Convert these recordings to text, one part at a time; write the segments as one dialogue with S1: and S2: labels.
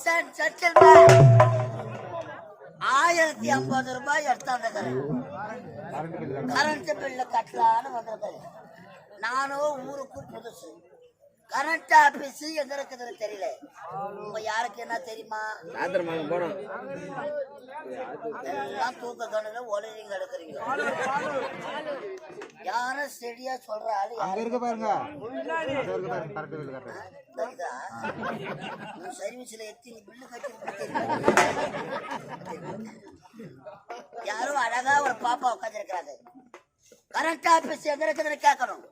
S1: ₹1050 எடுத்தாந்துக்கிறேன். Current bill கட்டலான்னு வந்திருக்கிறேன். நானும் ஊருக்கு புதுசு. கரண்ட் ஆபீஸ் எங்க இருக்குதுன்னு தெரியல. உங்க யாருக்கு என்ன தெரியுமா? எல்லாம் தூக்க கண்ணுல ஒளிரிங்க எடுக்கிறீங்க. யாரும் ஸ்டெடியா சொல்ற ஆளு பாருங்க. சர்வீஸ்ல எத்தனை பில்லு கட்டி யாரும் அழகா ஒரு பாப்பா உட்காந்து இருக்கிறாங்க. கரண்ட் ஆபீஸ் எங்க இருக்குதுன்னு கேட்கணும்.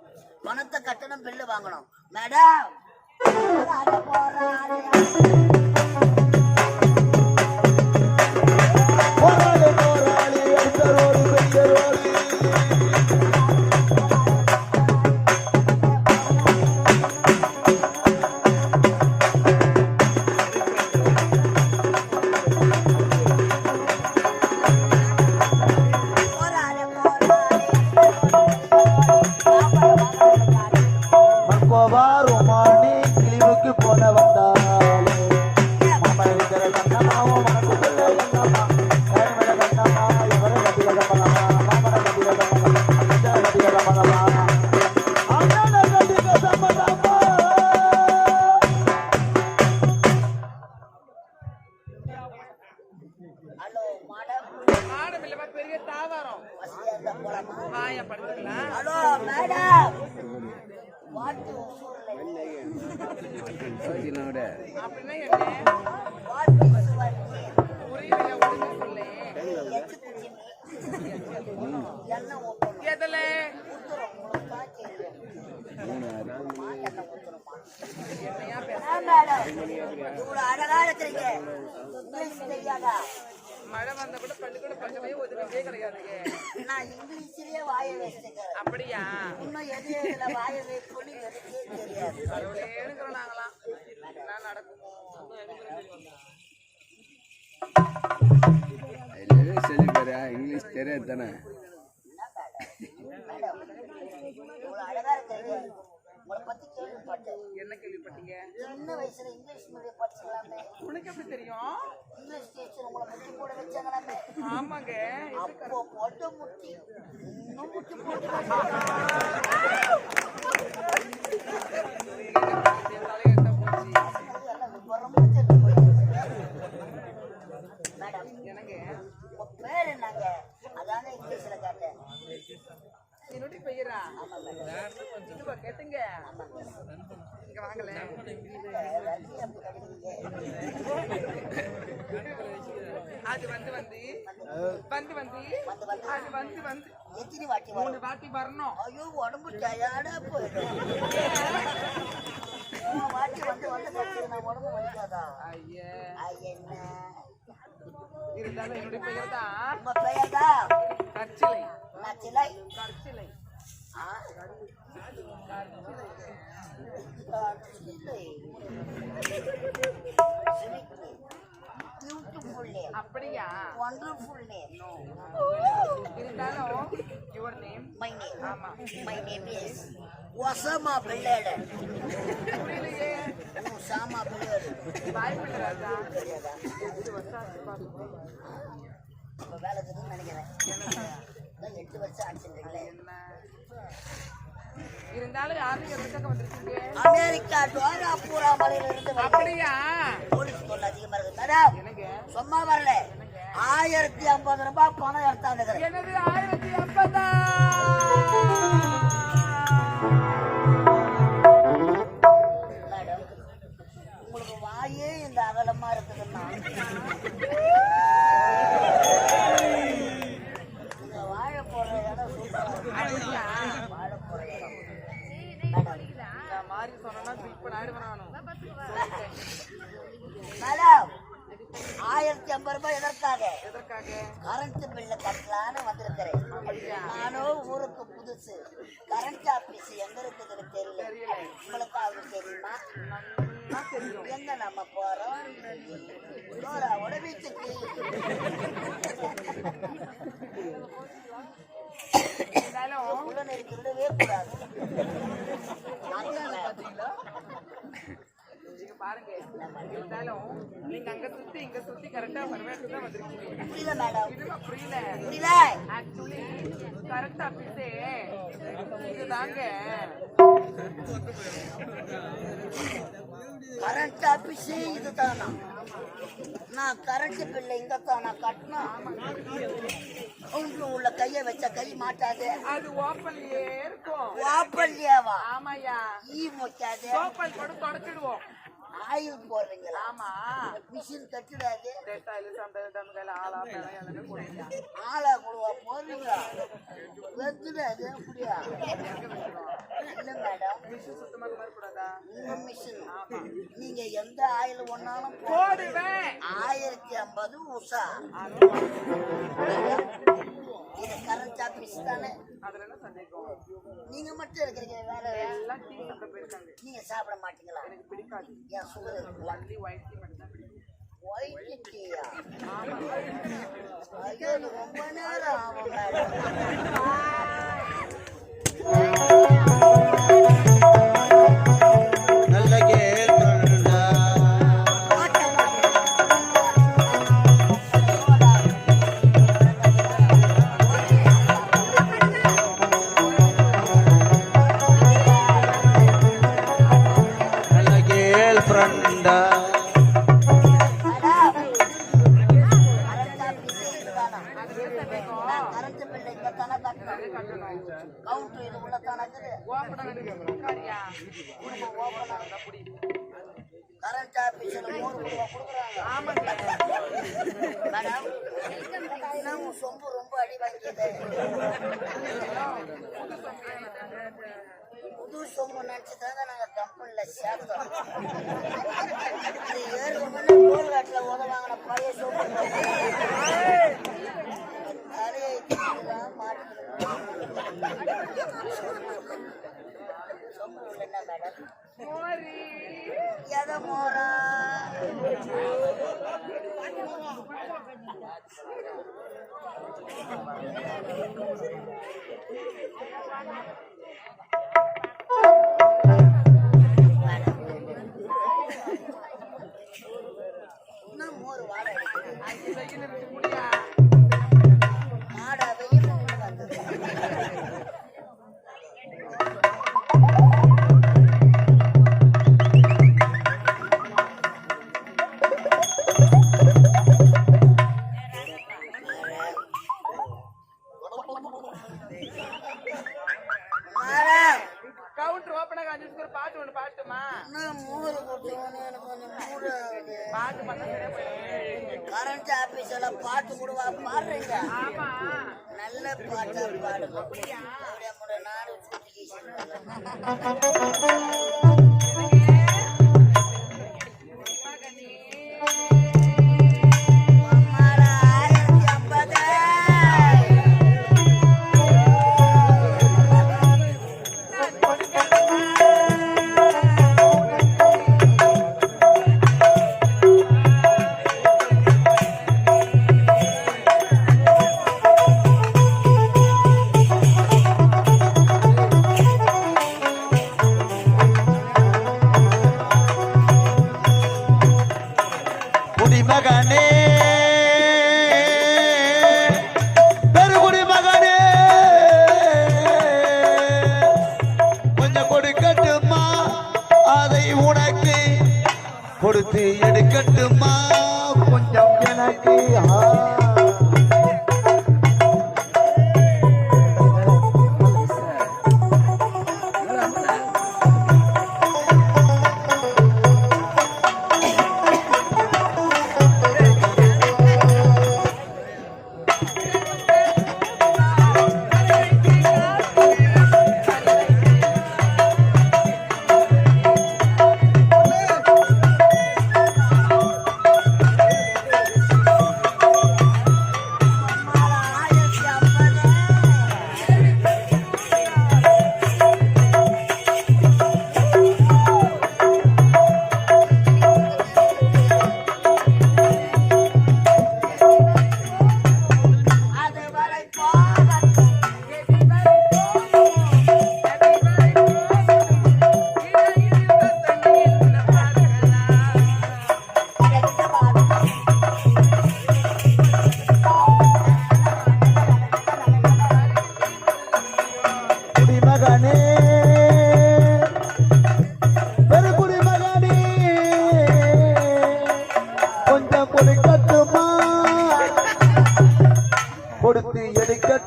S1: பணத்தை கட்டணும், பில்லு வாங்கணும். மேடம்
S2: மழை வந்த கூட பள்ளிக்கூட பக்கமே ஒதுக்கவே கிடையாதுங்க.
S1: நான் இங்கிலீஷ்லயே வாய வச்சிருக்கேன்.
S2: அப்படியா?
S1: இன்னும் எதுல வாய வைக்கணும்னு எனக்கே தெரியாது.
S2: இருக்கிறோம் நாங்களாம். என்ன நடக்குமோ
S3: இங்கிலீஷ் தெரியாது தானே.
S1: அழகா இருக்கு. உங்களை பத்தி கேள்விப்பட்டேன்.
S2: என்ன கேள்விப்பட்டீங்க?
S1: சின்ன வயசுல இங்கிலீஷ் மீடியம் படிச்சீங்களாமே.
S2: உனக்கு எப்படி தெரியும்?
S1: இங்கிலீஷ் டீச்சர் உங்களை முட்டி போட வச்சாங்களாமே.
S2: ஆமாங்க.
S1: அப்போ போட்டு முட்டி இன்னும் முட்டி போட்டு மேடம்
S2: எனக்கு
S1: உங்க பேர் என்னங்க? அதாங்க இங்கிலீஷ்ல கேட்டேன்.
S2: என்னுடைய பெயரா? இதுவா கேட்டுங்க. இங்க வாங்கல. அது வந்து
S1: எத்தனை வாட்டி
S2: 3 வாட்டி வரணும்.
S1: ஐயோ உடம்பு டயர்டா போயிடும். வாட்டி வந்து நான் உடம்பு வலிக்காதா?
S2: ஐயா
S1: என்ன
S2: இருந்தாலும் என்னுடைய பெயர் தான்.
S1: உங்க பெயர் தான்
S2: கற்சிலை.
S1: கற்சிலை.
S2: கற்சிலை. அப்படியா?
S1: wonderful name.
S2: இருந்தாலும் your name?
S1: My name.
S2: ஆமா.
S1: My name is Osama bin Laden.
S2: புரியலையே.
S1: Osama bin Laden.
S2: பாய் பண்றாதா?
S1: தெரியாதா? இப்ப வேலை இருக்குன்னு நினைக்கிறேன். 8 வருஷம் ஆச்சுங்களே.
S2: இருந்தாலும் யாரும் எதுக்காக வந்திருக்கீங்க?
S1: அமெரிக்கா டோராபூரா மலையில இருந்து.
S2: அப்படியா?
S1: போலீஸ் தொல்லை அதிகமா இருக்கு மேடம். சும்மா வரல. 1050 பணம் எடுத்தாங்க.
S2: என்னது 1050?
S1: மேடம் உங்களுக்கு வாயே இந்த அகலமா இருக்குதுன்னா வாழை போடுற இடம் சூப்பரா. வாழை போடுற இடம்
S2: மாதிரி சொன்னா இப்ப ஆயிடுவேன்.
S1: மேடம் 1050 எதற்காக? கரண்ட் பில்லு கட்டலான்னு வந்திருக்கிறேன். நானும் ஊருக்கு புதுசு. கரண்ட் ஆபீஸ் எங்க இருக்குதுன்னு தெரியல. உங்களுக்கு அது தெரியுமா? எங்க நம்ம போறோம்? டோராவோட வீட்டுக்கு. உள்ள நெருக்கிடவே கூடாது.
S2: பாருங்க இருந்தாலும் நீங்க அங்க சுத்தி இங்க சுத்தி கரெக்டா பரவாயில்ல தான் வந்திருக்கீங்க.
S1: புரியல மேடம்,
S2: இதுமா புரியல.
S1: புரியல.
S2: ஆக்சுவலி கரெக்ட் ஆபீஸே இதுதாங்க.
S1: கரண்ட் ஆபீஸே இதுதானா? நான் கரண்ட் பில்ல இங்கத்தானா கட்டினா? கவுண்டர் உள்ள கைய வச்ச கை மாட்டாது.
S2: அது ஓப்பன்லயே இருக்கும்.
S1: வாப்பல்லியாவா?
S2: ஆமாயா.
S1: ஈ மொச்சாது.
S2: ஓப்பன் போட்டு தொடச்சிடுவோம்.
S1: ஆயில் போடுறீங்களா?
S2: ஆமா.
S1: மிஷின் கட்டிடாது.
S2: டெட்டாயில் சம்பளம் டம்கள் ஆளா பேரம் எல்லாமே போடுறீங்க.
S1: ஆளா கொடுவா போடுறீங்களா? வெத்துடாது அப்படியா? இல்ல மேடம்,
S2: மிஷின் சுத்தமாக வரக்கூடாதா?
S1: உங்க மிஷின் நீங்க எந்த ஆயில் ஒன்னாலும்
S2: போடுவேன்.
S1: 1050 உஷா. இது கரண்ட் ஆபீஸ் தானே?
S2: அதுல என்ன சந்தேகம்?
S1: நீங்க மட்டும் இருக்கிறீங்க, வேற
S2: எல்லாம் டீ சாப்பிட போயிருக்காங்க.
S1: நீங்க சாப்பிட மாட்டீங்களா?
S2: எனக்கு பிடிக்காது.
S1: ஏன் சுகர் இருக்குல்ல?
S2: ஒன்லி ஒயிட் டீ மட்டும் தான் பிடிக்கும்.
S1: ஒயிட் டீயா?
S2: ஆமா.
S1: ஐயோ, இது ரொம்ப நேரம் ஆகும் மேடம்.
S4: நல்ல கேள்விடா நல்ல கேள் ஃப்ரெண்டா
S1: கரண்ட் பில் இங்கத்தானே கட்டணும். கவுண்டர் இது உள்ளத்தானே
S2: ஓப்பனா
S1: கரண்ட் ஆபீஸ்ல 3 ரூபா கொடுக்குறாங்க.
S2: ஆமாங்க.
S1: மேடம், இன்னும் சொம்பு ரொம்ப அடி வாங்கியது. புது சொம்பு நினைச்சுதாங்க நாங்க கம்பெனில சேர்த்தோம். இது ஏற்கனவே கோல்காட்டுல உதவாங்கின பழைய சொம்பு. தலையை மாட்டிக்கிறோம். சொம்பு உள்ள என்ன மேடம்?
S2: மோரி.
S1: எதை மோரா? இன்னும் மோர் வாடை அடிக்குது.
S2: அது வெயில விட்டு முடியா.
S1: மாடா வெயில் வந்தது.
S2: கவுண்டர் ஓப்பனா காஞ்சிருக்கு. ஒரு பாட்டு ஒண்ணு பாட்டுமா?
S1: இன்னும் மோர் கொடுத்தவனே எனக்கு கொஞ்சம் மூடு ஆகுது.
S2: பாட்டு பண்ண சரியா போயிடும்.
S1: கரண்ட் ஆபீஸ்ல பாட்டு கூடவா பாடுறீங்க?
S2: ஆமா.
S1: நல்ல பாட்டா பாடுங்க. அப்படியே முறை நாடு சுத்தி அம்மாடா 1050.
S4: குடிமகனே பெருகுடி மகனே கொஞ்சம் கொடுக்கட்டுமா, அதை உனக்கு கொடுத்து எடுக்கட்டுமா கொஞ்சம் எனக்கு.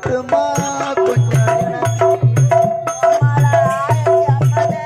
S4: எடுக்கட்டுமா கொஞ்சம் எனக்கு
S1: மாலை 1050.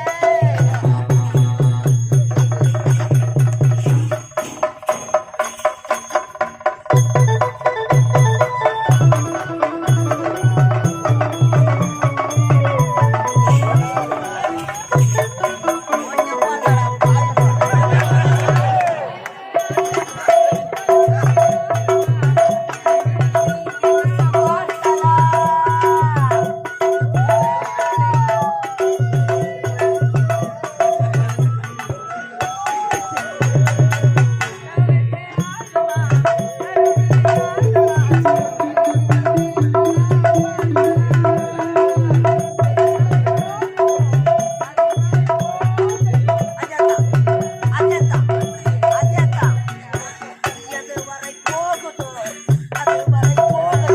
S1: கொஞ்சம் போடுறா,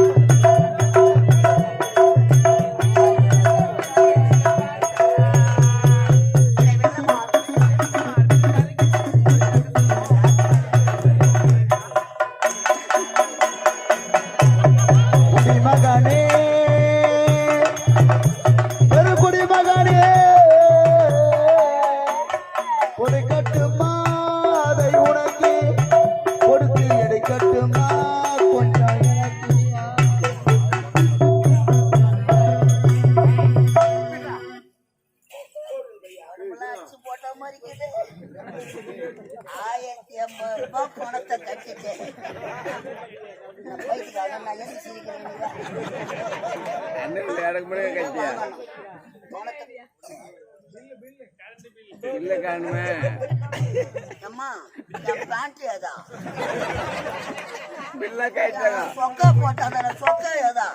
S4: குடிமகனே ஒரு குடிமகனே கொடுக்கட்டுமா அதை உனக்கு கொடுத்து எடுக்கட்டுமா கொஞ்சம் எனக்கு
S1: அச்சு போட்ட மாதிரி இருக்குது. 1050 ரூபாய் பணத்தை கட்டிட்டு நான் பைத்துக்காக நான் எதுக்கு சிரிக்கிறேன் நீங்க?
S3: அண்ணன் இடக்கு முன்னாடி கட்டியா
S1: பணத்தை
S3: இல்ல காணுமே
S1: அம்மா என் பேண்ட் ஏதா
S3: பில்ல கைட்டாங்க
S1: சொக்கா போட்டாங்க சொக்கா ஏதா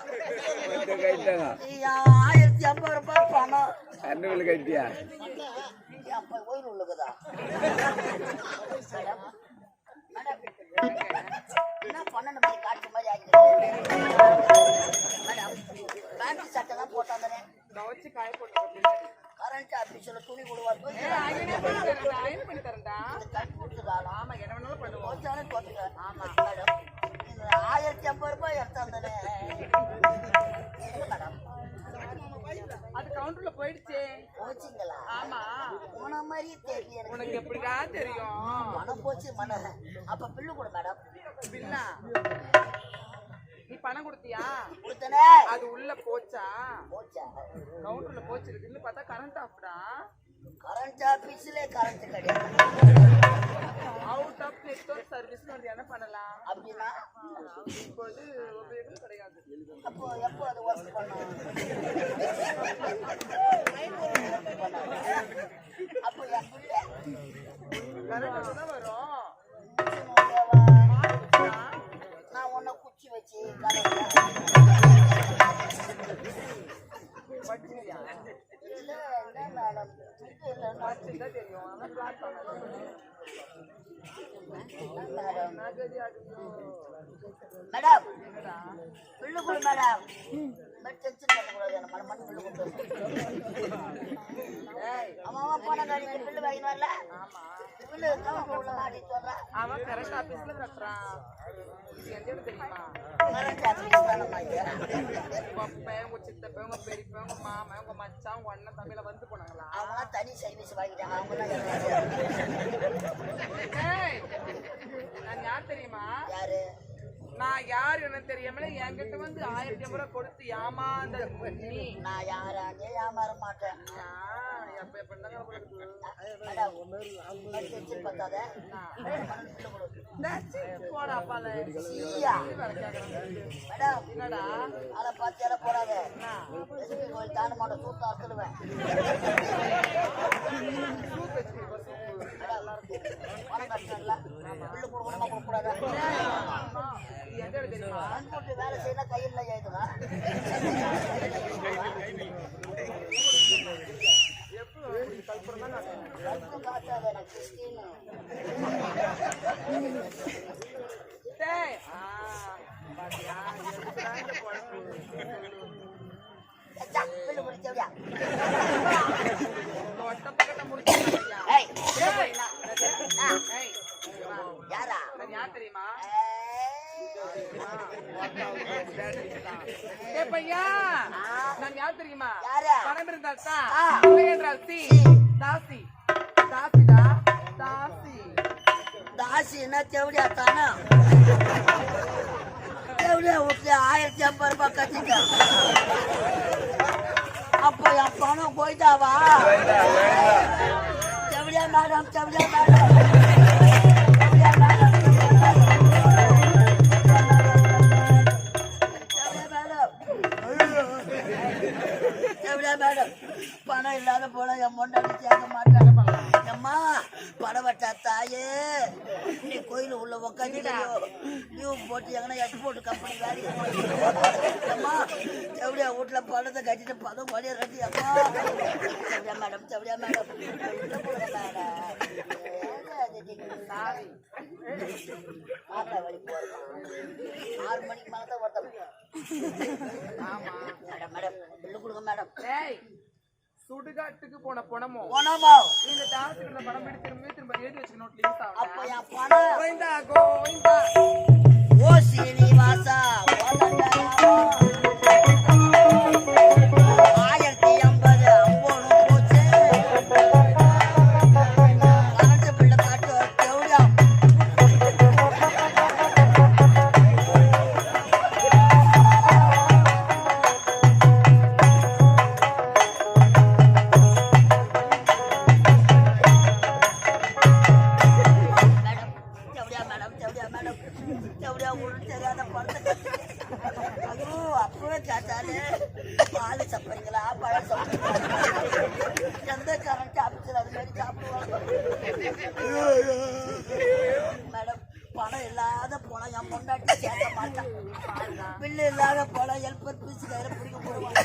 S3: கொஞ்சம் கைட்டாங்க
S1: 1050 ரூபாய் பணம்
S3: அண்ணன் கட்டியா
S1: என் கோயில் உள்ளுக்குதா மேடம் என்ன 12 மணி காட்டு மாதிரி ஆகிடுது மேடம் பேண்ட் சட்டை தான் போட்டாங்க
S2: துவைச்சு காய போட்டு
S1: கரண்ட் ஆபீஸ்ல துணி கொடுவா
S2: அயன் பண்ணி தரேன்டா.
S1: கட்டி கொடுத்துருக்காங்க
S2: ஆமா என்ன வேணாலும் பண்ணுவோம்.
S1: போச்சாலும் போட்டுக்க ஆமா மேடம் 1050 ரூபாய் எடுத்தாந்தனே மேடம்
S2: அது கவுண்டர்ல போயிடுச்சு.
S1: போச்சுங்களா
S2: ஆமா
S1: போன மாதிரியே தெரியல எனக்கு
S2: உனக்கு எப்படிடா தெரியும்?
S1: மனம் போச்சு மனம் அப்ப பில்லு கொடு மேடம்
S2: பில்லா நீ பணம் கொடுத்தியா?
S1: கொடுத்தனே
S2: அது உள்ள போச்சா?
S1: போச்சா
S2: கவுண்டர்ல போச்சிருக்கு. இன்னும் பார்த்தா கரண்ட் ஆஃப்டா.
S1: கரண்ட் ஆபீஸ்ல கரண்ட் கிடையாது
S2: அவுட் ஆஃப் நெட்வொர்க் சர்வீஸ் என்ன பண்ணலாம்
S1: அப்படின்னா
S2: இப்போது உபயோகம் கிடையாது.
S1: அப்போ எப்போ அது ஒர்க் பண்ணும் அப்போ என் பிள்ளை
S2: கரண்ட் தான் வரும்.
S1: நான் உன்னை குச்சி வச்சு
S2: வச்சியா?
S1: இல்ல என்ன மேடம்
S2: வச்சுதான் தெரியும். ஆனா பிளாட் பண்ண
S1: மேடம்
S2: நகதி ஆகுது.
S1: மேடம் பில்லு கொடு மேடம் டென்ஷன் பண்ணக்கூடாது என்ன மன மணி பில்லு கொடுத்து அவன் போன காடி பில்லு வாங்கி வரல பில்லு உள்ள மாடி சொல்றான்
S2: அவன் கரண்ட் ஆபீஸ்ல கட்டுறான். இது எந்த இடம் தெரியுமா?
S1: கரண்ட் ஆபீஸ் தானே மாட்டேன்
S2: உங்க அப்பா உங்க சித்தப்பா உங்க பெரியப்பா உங்க மாமா உங்க மச்சான் உங்க அண்ணன் தம்பியில வந்து போனாங்களா?
S1: அவங்களாம் தனி சர்வீஸ் வாங்கிட்டாங்க அவங்களாம்
S2: ஏய், நான் யார் தெரியுமா?
S1: யாரு
S2: நான் யார் என்ன தெரியாமல என்கிட்ட வந்து 1050 ரூபாய் கொடுத்து ஏமாந்த நீ.
S1: நான் யாராண்டே ஏமாற மாட்டேன்
S2: எப்ப எப்ப
S1: மேடம் டென்ஷன் பத்தாத
S2: போடா அப்பால
S1: சீயா மேடம்
S2: என்னடா
S1: அதை பார்த்து எல்லாம் போடாத லட்சுமி கோயில் தான மாட்டோம் சூத்தம் அறுத்துடுவேன் பணம் கஷ்டம் இல்லை பில்லு கொடுக்கணுமா கொடுக்கூடாதா
S2: எந்த இடம் தெரியுமா?
S1: போட்டு வேலை செய்யணும் கையில் எழுதுனா கல்பம் காட்டாத எனக்கு கிறிஸ்டின்னு
S2: டேய், பாத்தியா, எதுக்குடா இந்த பொழப்பு?
S1: பில்லு முடிச்சவியா
S2: தொட்ட பக்கத்தை முடிச்சியா?
S1: ஏய்
S2: ஏய், ஏய், இங்க வா.
S1: யாரா?
S2: நான் யார் தெரியுமா?
S1: ஏய்.
S2: ஏ பையா, நான் யார் தெரியுமா?
S1: யாரு?
S2: பணம் இருந்தால் தான்,
S1: ஆ.
S2: இல்லை என்றால் சி. தாசி. தாசிடா, தாசி.
S1: தாசின்னா தேவடியா தானா? தேவடியா வீட்டுல 1050 ரூபாய் கட்டிட்டேன். அப்போ என் பணம் போயிட்டாவா? தேவடியா மேடம், தேவடியா மேடம், தேவடியா மேடம், தேவடியா மேடம், பணம் இல்லாத போல என் பொண்டாட்டி சேர்க்க மாட்டாங்க. அம்மா படவட்டா தாயே, நீ கோயில உள்ள உக்காந்துக்கிறியோ லீவ் போட்டு எங்கன்னா எக்ஸ்போர்ட் கம்பெனி வேலைக்கு அம்மா செவடியா வீட்டுல பணத்தை கட்டிட்டு பதம் வழிய கட்டி அம்மா செவடியா மேடம், செவடியா மேடம், மாத்தா வழி போறோம் 6 மணிக்கு மேலதான் ஒருத்தம். மேடம் மேடம் பில்லு கொடுங்க மேடம்.
S2: ஏய், சுடுகாட்டுக்கு போன பணமோ
S1: போனோமோ
S2: இந்த தாசிக்குள்ள பணம் திரும்ப எழுதி வச்சுக்கணும் ப்ளீஸ்.
S1: அப்ப என் பணம்
S2: கோவிந்தா கோவிந்தா.
S1: ஓ சீனிவாசா 1050 அம்போனும் போச்சு. கரண்ட் பில்ல காட்டு தேவடியா. மேடம் தேவடியா மேடம், தேவடியா ஒன்றும் தெரியாத படத்தை ஐயோ அப்பவே கேட்டாலே பால் சாப்பிடுறீங்களா பழம் சாப்பிடுறீங்களா எந்த கரண்ட் ஆஃபீஸில் அது மாதிரி சாப்பிடுவாங்க. மேடம் பணம் இல்லாத போனா என் பொண்டாட்டி சேர்க்க மாட்டான். பில்லு இல்லாத போனா ஹெல்பர் பீஸ் கையில பிடிக்க போடுவாங்க.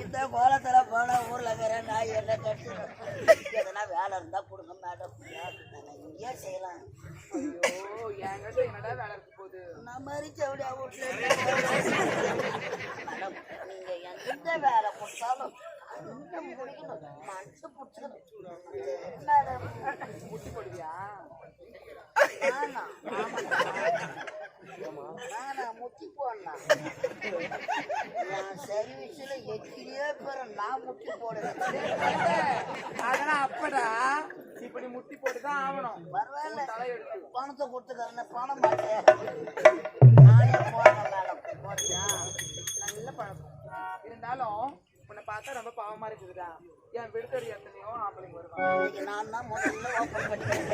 S1: இந்த கோலத்துல போனா ஊர்ல வேற நாய் என்ன கட்டி எதனா வேலை இருந்தா கொடுங்க மேடம், இங்கேயே செய்யலாம்.
S2: ஐயோ, என்கிட்ட என்னடா வேலை இருக்க போகுது?
S1: நான் மாதிரி செவடியா வீட்டுல மேடம் நீங்க எந்த வேலை கொடுத்தாலும் முடிக்கணும், மனசு பிடிச்சிக்கணும் மேடம்.
S2: முட்டி போடுவியா?
S1: நானா முட்டி போடலாம். நான் சர்வீஸ்ல எக்கிரியே பேர நான் முட்டி போடுவேன்.
S2: அதெல்லாம் அப்படா இப்படி முட்டி போட்டுதான் ஆகணும்.
S1: பரவாயில்ல
S2: தலையெடுத்து
S1: பணத்தை கொடுத்துக்கிறேன், பணம் மாட்டேன் நானே போடுறேன் மேடம். போறியா?
S2: நல்ல பழக்கம் இருந்தாலும் உன்னை பார்த்தா ரொம்ப பாவமா இருக்குதுடா. என் விடுதலை எத்தனையோ ஆம்பளைங்க வருவாங்க.
S1: இன்னைக்கு நான் தான் முதல்ல ஓப்பன் பண்ணிக்கிறேன்.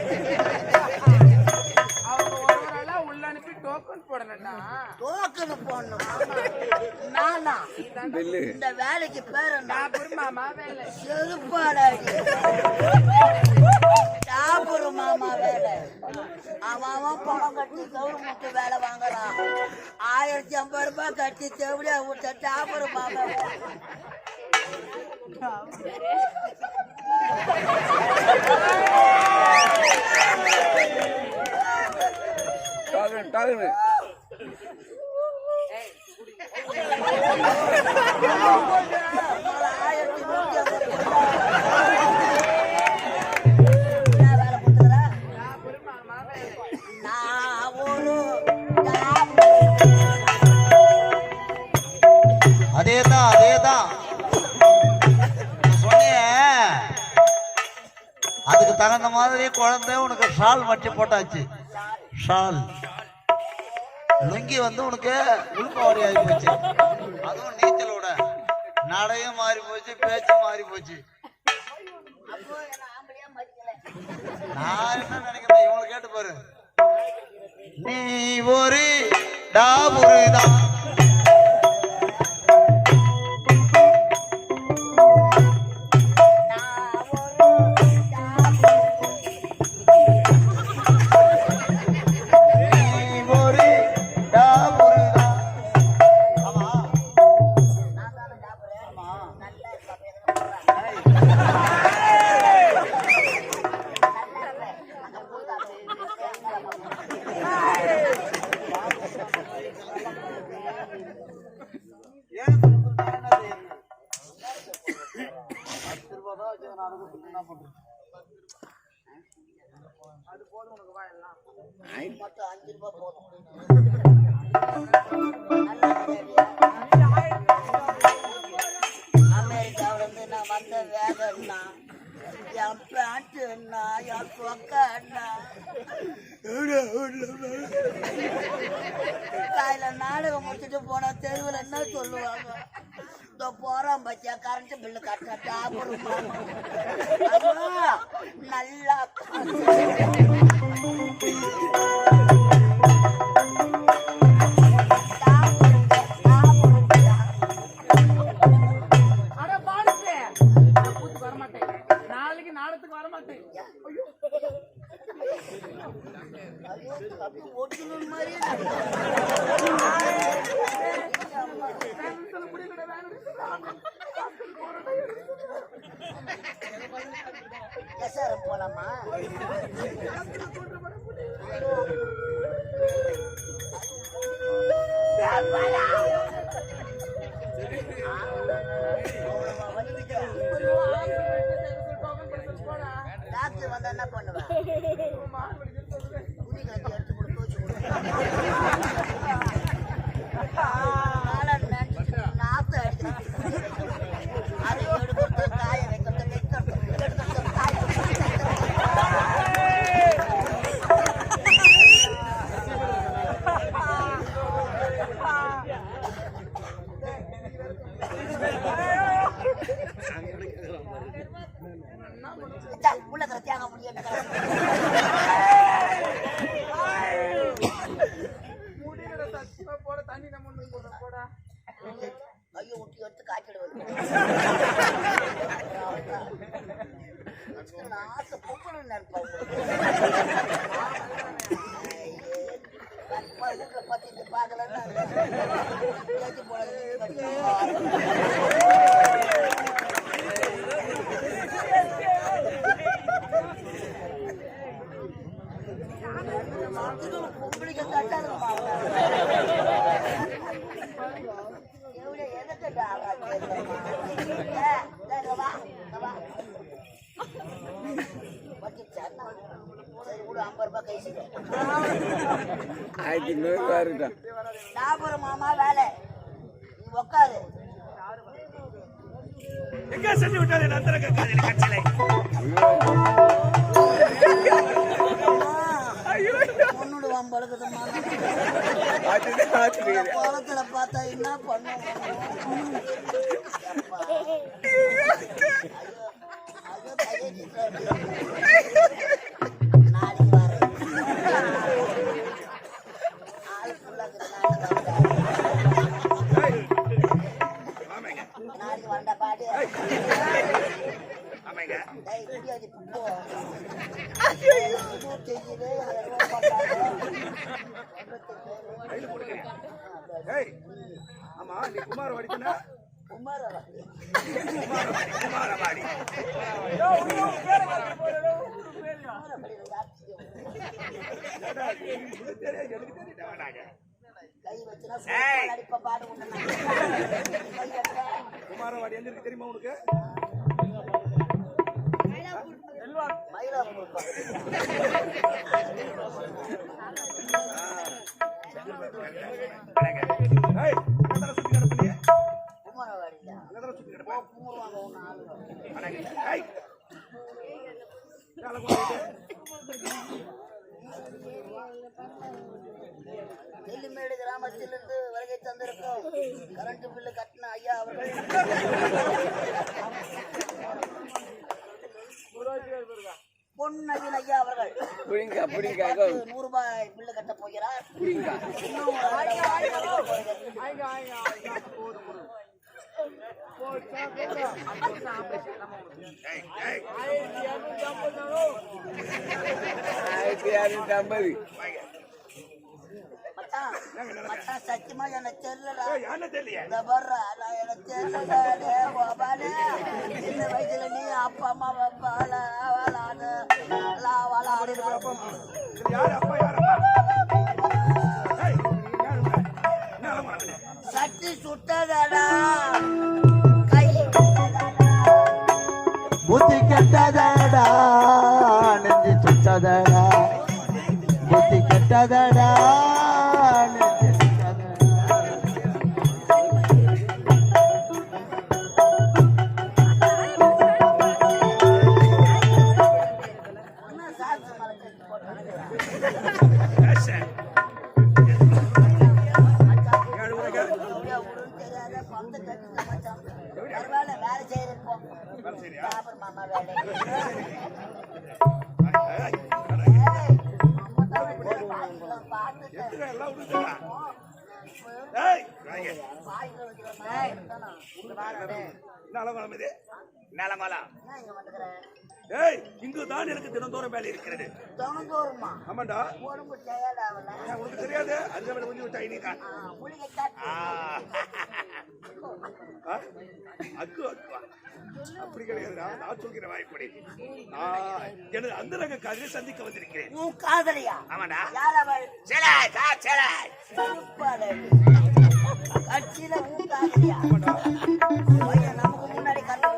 S2: அவங்க ஒரு நாளா உள்ள அனுப்பி டோக்கன் போடணும்னா
S1: டோக்கனு போடணும். நானா
S3: பில்லு
S1: இந்த வேலைக்கு பேர் என்ன?
S2: மாமா வேலை.
S1: செருப்பாடாடி சாப்பிடு மாமா வேலை. அவன் பணம் கட்டி கவர்மெண்ட் வேலை வாங்கலாம். 1050 ரூபாய் கட்டி செவடியா விட்ட சாப்பிடு மாமா.
S3: டாகன் டாகன்
S2: ஏய், குடி.
S1: 1150 வேலை கொடுத்துக்கிறா.
S2: நான் பெருமாமா வேலை.
S1: நான் ஒரு
S4: அதேதான் அதேதான் சொன்னிய. அதுக்கு தகுந்த மாதிரி குழந்தை உனக்கு ஷால் மட்டி போட்டாச்சு. ஷால் லுங்கி வந்து உனக்கு உள்பாவடி ஆகி போச்சு. அதுவும் நீச்சலோட நடையும் மாறி போச்சு, பேச்சு மாறி போச்சு.
S1: அப்போ என்ன ஆம்பளையா மதிக்கல.
S4: நான் என்ன நினைக்கிறேன் இவங்களை கேட்டு பாரு. நீ ஒரு டாபுரிதான்
S1: மொத்தம் 5 ரூபாய் போதும். நல்லா கிடையாது. அமெரிக்காவில இருந்து நான் வந்த வேகன்னா என் பேண்ட்டுன்னா என் சொக்கன்னா காலையில நாடகம் முடிச்சுட்டு போனா தெருவில் என்ன சொல்லுவாங்க? இதோ போறான் பத்தியா கரண்ட் பில்லு கட்டா நல்லா ஒட்டுநூல் மாதிரியே எஸ்ஆர்எம் போலாமா? டாக்டர் வந்தா என்ன பண்ணுவேன்? துணி கட்டி எடுத்து கொடு, தோச்சு கொடு. நாத்து அடிக்கிறது, அதை எடுக்கிறது, காய வைக்கிறது, வைக்கிறது, எடுக்கிறது, காய உள்ள தியாக முடியாது. ஐயோ ஊட்டி எடுத்து காய்ச்சிடுவது. ஆசை பொங்கல் நினைப்பேன். வீட்டுல பத்தி பார்க்கலன்னு போனது. பொம்பளைக்கு கட்டாதுமா எவ்வளோ எதற்கட்டா லாபுரம் மாமா வேலை நீ உக்காது
S5: செஞ்சு விட்டாரு கட்சியில
S1: பொண்ணுடுவான் பழக்கத்தை குளத்துல பார்த்தா என்ன பண்ணுவோம்? நாளைக்கு வரேன். ஆள் நாளைக்கு வந்தா பாடு
S5: ஆமா நீ குமார் வடிக்கனா
S1: குமாரவாடி கை வச்சுனா அடிப்ப பாடு
S5: குமாரவாடி எங்க இருக்கு தெரியுமா உனக்கு?
S1: மயிலாப்பூர் நெல்லிமேடு கிராமத்திலிருந்து வருகை தந்திருக்கும் கரண்ட் பில்லு கட்டின ஐயா அவர்கள் பொன்னவின் ஐயா அவர்கள் 100 ரூபாய் பில்லு கட்ட போகிறார். சத்தியமா எனக்கு தெரியல. எனக்கு தெரியல. இந்த வயசுல நீ அப்பா அம்மா சட்டி சுட்டதடா கை
S4: புத்தி கெட்டதடா நெஞ்சு சுட்டதடா விட்டதடா நெஞ்சு விட்டதடா.
S1: இன்னும் சாட்சி மலை கட்டி போட்டாங்க வேலை செய்யறப்போ மாமா வேலை
S5: ஏய் இங்குதான் எனக்கு தினந்தோறும் வேலை இருக்கிறது.
S1: தோணுமா
S5: ஆமாண்டா,
S1: உடம்பு டயர்டாகல
S5: உனக்கு தெரியாது. அதுக்கு மேல கொஞ்சம் விட்டா இனிக்கா
S1: மூலிகை சாப்பிட்டு
S5: அக்கு அக்குவா அப்படி கிடையாதுடா. நான் சொல்கிற வாய்ப்படி எனது அந்த ரக காதலை சந்திக்க வந்திருக்கிறேன்.
S1: உன் காதலியா?
S5: ஆமாடா.
S1: யார் அவள்? கட்சியில உன் காதலியா? ஐயா, நமக்கு முன்னாடி கண்ணு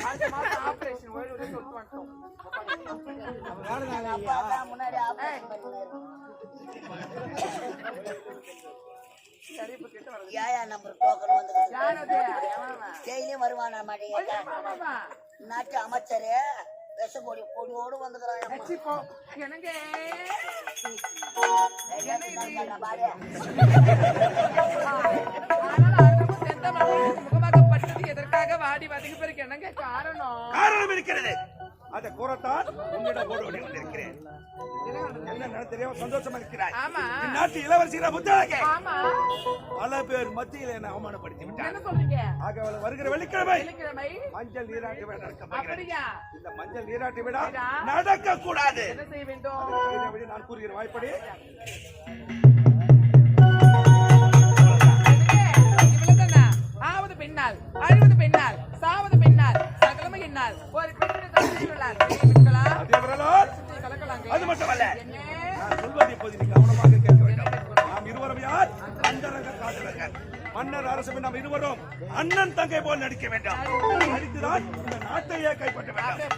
S2: அடுத்த மாசம் ஆபரேஷன் சொல்லிட்டு வந்துட்டோம்.
S1: முன்னாடி ஆபரேஷன் பண்ணினாரு. ஏயா நம்பர் டோக்கன் வந்து டெய்லியும் வருவானா மாடி நாட்டு அமைச்சரு விஷ பொடி பொடியோடு வந்துக்கிறான் பாரு
S2: எதற்காக வாடி வதங்கி பிறகு என்னங்க
S5: காரணம் இருக்கிறது. அதை கூறத்தான் உன்னிடம் ஓடி வந்திருக்கிறேன். என்ன தெரியாம சந்தோஷமா இருக்கிறாய். நாட்டு இளவரசிகளை புத்தக பல பேர் மத்தியில் என்ன அவமானப்படுத்தி விட்டார். ஆக அவள் வருகிற வெள்ளிக்கிழமை மஞ்சள் நீராட்டு விழா நடக்க. இந்த மஞ்சள் நீராட்டு விழா நடக்க கூடாது.
S2: என்ன செய்ய வேண்டும்?
S5: நான் கூறுகிற வாய்ப்படி
S2: ஆவது பெண்ணால், அழுவது பெண்ணால், சாவது பெண்ணால், சகலமை என்னால் ஒரு
S5: அது மட்டுமல்ல, நான் சொல்வது இப்போது நீ கவனமாக கேட்க வேண்டும். நாம் இருவரும் யார்? அந்தரங்க காதலர்கள். மன்னர் அரசு நாம் இருவரும் அண்ணன் தங்கை போல் நடிக்க வேண்டும். நடித்துதான் இந்த நாட்டையே கைப்பற்ற வேண்டும்.